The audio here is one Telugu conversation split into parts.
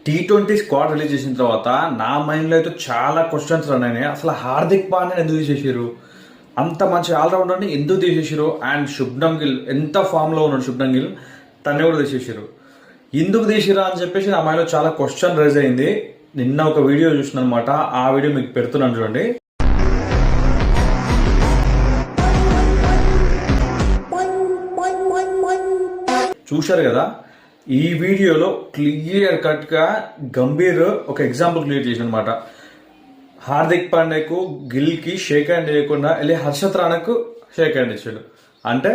T20 స్క్వాడ్ రిలీజ్ చేసిన తర్వాత నా మైండ్లో అయితే చాలా క్వశ్చన్స్ రన్ అయినాయి. అసలు హార్దిక్ పాండ్యాని ఎందుకు తీసేసారు, అంత మంచి ఆల్రౌండర్ని ఎందుకు తీసేసారు, అండ్ శుభ్మన్ గిల్ ఎంత ఫామ్లో ఉన్నాడు. శుభ్మన్ గిల్ తన్ని కూడా తీసేసారు. ఎందుకు తీసిరా అని చెప్పేసి నా మైండ్లో చాలా క్వశ్చన్ రైజ్ అయింది. నిన్న ఒక వీడియో చూసిన అనమాట, ఆ వీడియో మీకు పెడుతున్నాను చూడండి. చూశారు కదా, ఈ వీడియోలో క్లియర్ కట్గా గంభీర్ ఒక ఎగ్జాంపుల్ క్రియేట్ చేసిన అనమాట. హార్దిక్ పాండ్యాకు గిల్కి షేక్ హ్యాండ్ చేయకుండా వెళ్ళి హర్షత్ రాణాకు షేక్ హ్యాండ్ ఇచ్చాడు. అంటే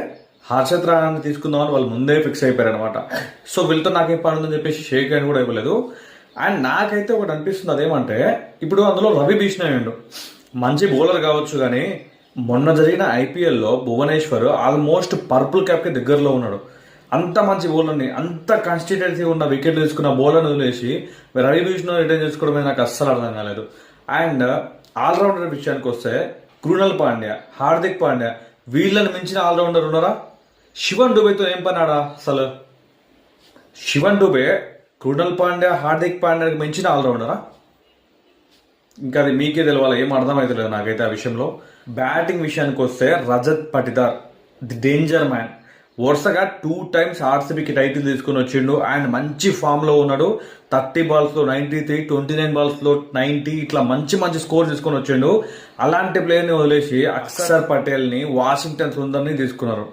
హర్షత్ రాణాని తీసుకుందామని వాళ్ళు ముందే ఫిక్స్ అయిపోయారు అనమాట. సో వీళ్ళతో నాకేం పని ఉందని చెప్పేసి షేక్ హ్యాండ్ కూడా ఇవ్వలేదు. అండ్ నాకైతే ఒకటి అనిపిస్తుంది, అదేమంటే ఇప్పుడు అందులో రవి బిష్ణోయ్ అయ్యిండు, మంచి బౌలర్ కావచ్చు, కానీ మొన్న జరిగిన ఐపీఎల్లో భువనేశ్వర్ ఆల్మోస్ట్ పర్పుల్ క్యాప్కి దగ్గరలో ఉన్నాడు. అంత మంచి బౌలర్ని, అంత కన్సిస్టెన్సీ ఉన్న వికెట్లు తీసుకున్న బౌలర్ని వదిలేసి రవి బిష్ణోయ్ రిటర్న్ చేసుకోవడమే నాకు అస్సలు అర్థం కాలేదు. అండ్ ఆల్రౌండర్ విషయానికి వస్తే కృణాల్ పాండ్యా, హార్దిక్ పాండ్యా వీళ్ళని మించిన ఆల్రౌండర్ ఉన్నారా? శివన్ డుబేతో ఏం పనాడా అసలు? శివన్ డుబే కృణాల్ పాండ్యా, హార్దిక్ పాండ్యాకి మించిన ఆల్రౌండరా? ఇంకా అది మీకే తెలవాలి, ఏం అర్థమవుతలేదు నాకైతే ఆ విషయంలో. బ్యాటింగ్ విషయానికి వస్తే Rajat Patidar the danger man, వరుసగా 2 times ఆర్సీబీకి టైటిల్ తీసుకుని వచ్చిండు. అండ్ మంచి ఫామ్లో ఉన్నాడు. 30 balls లో 93, 29 balls లో 90, ఇట్లా మంచి మంచి స్కోర్ తీసుకొని వచ్చిండు. అలాంటి ప్లేయర్ని వదిలేసి అక్షర్ పటేల్ని, వాషింగ్టన్ సుందర్ని తీసుకున్నారు.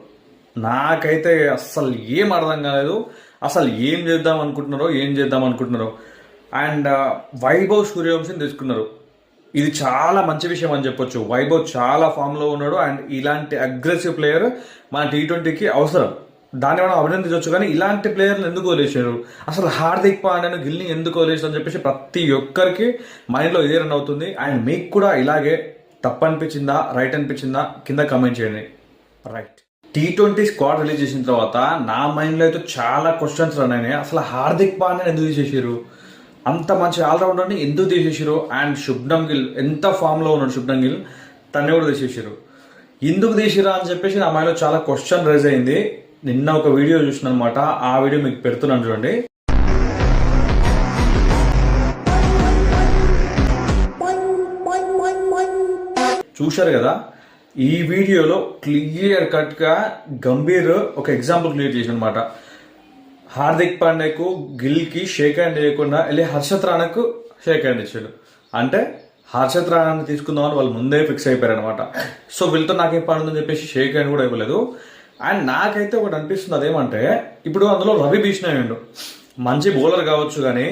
నాకైతే అస్సలు ఏం అర్థం కాలేదు. అసలు ఏం చేద్దాం అనుకుంటున్నారో. అండ్ వైభవ్ సూర్యవంశీని తీసుకున్నారు. ఇది చాలా మంచి విషయం అని చెప్పొచ్చు. వైభవ్ చాలా ఫామ్లో ఉన్నాడు. అండ్ ఇలాంటి అగ్రెసివ్ ప్లేయర్ మన T20కి అవసరం. దాన్ని మనం అభినందించవచ్చు. కానీ ఇలాంటి ప్లేయర్లు ఎందుకు వదిలేశారు, అసలు హార్దిక్ పాండ్యాను, గిల్ని ఎందుకు వదిలేశారు అని చెప్పేసి ప్రతి ఒక్కరికి మైండ్లో ఇదే రన్ అవుతుంది. అండ్ మీకు కూడా ఇలాగే తప్పు అనిపించిందా, రైట్ అనిపించిందా కింద కమెంట్ చేయండి. రైట్, T20 స్క్వాడ్ రిలీజ్ చేసిన తర్వాత నా మైండ్లో అయితే చాలా క్వశ్చన్స్ రన్ అయినాయి. అసలు హార్దిక్ పాండ్యాని ఎందుకు తీసేసారు, అంత మంచి ఆల్రౌండర్ని ఎందుకు తీసేసారు, అండ్ శుభ్మన్ గిల్ ఎంత ఫామ్లో ఉన్నాడు. శుభ్మన్ గిల్ తన్ని కూడా తీసేసారు. ఎందుకు తీసిరా అని చెప్పేసి నా మైండ్లో చాలా క్వశ్చన్ రైజ్ అయింది. నిన్న ఒక వీడియో చూసిన అనమాట, ఆ వీడియో మీకు పెడుతున్నాను చూడండి. చూశారు కదా, ఈ వీడియోలో క్లియర్ కట్గా గంభీర్ ఒక ఎగ్జాంపుల్ క్రియేట్ చేసిన అనమాట. హార్దిక్ పాండ్యాకు గిల్కి షేక్ హ్యాండ్ చేయకుండా వెళ్ళి హర్షత్ రాణాకు షేక్ హ్యాండ్ ఇచ్చాడు. అంటే హర్షత్ రాణాని తీసుకుందామని వాళ్ళు ముందే ఫిక్స్ అయిపోయారు అనమాట. సో వీళ్ళతో నాకేం పని ఉందని చెప్పేసి షేక్ హ్యాండ్ కూడా ఇవ్వలేదు. అండ్ నాకైతే ఒకటి అనిపిస్తుంది, అదేమంటే ఇప్పుడు అందులో రవి బిష్ణోయ్ అయ్యిండు, మంచి బౌలర్ కావచ్చు, కానీ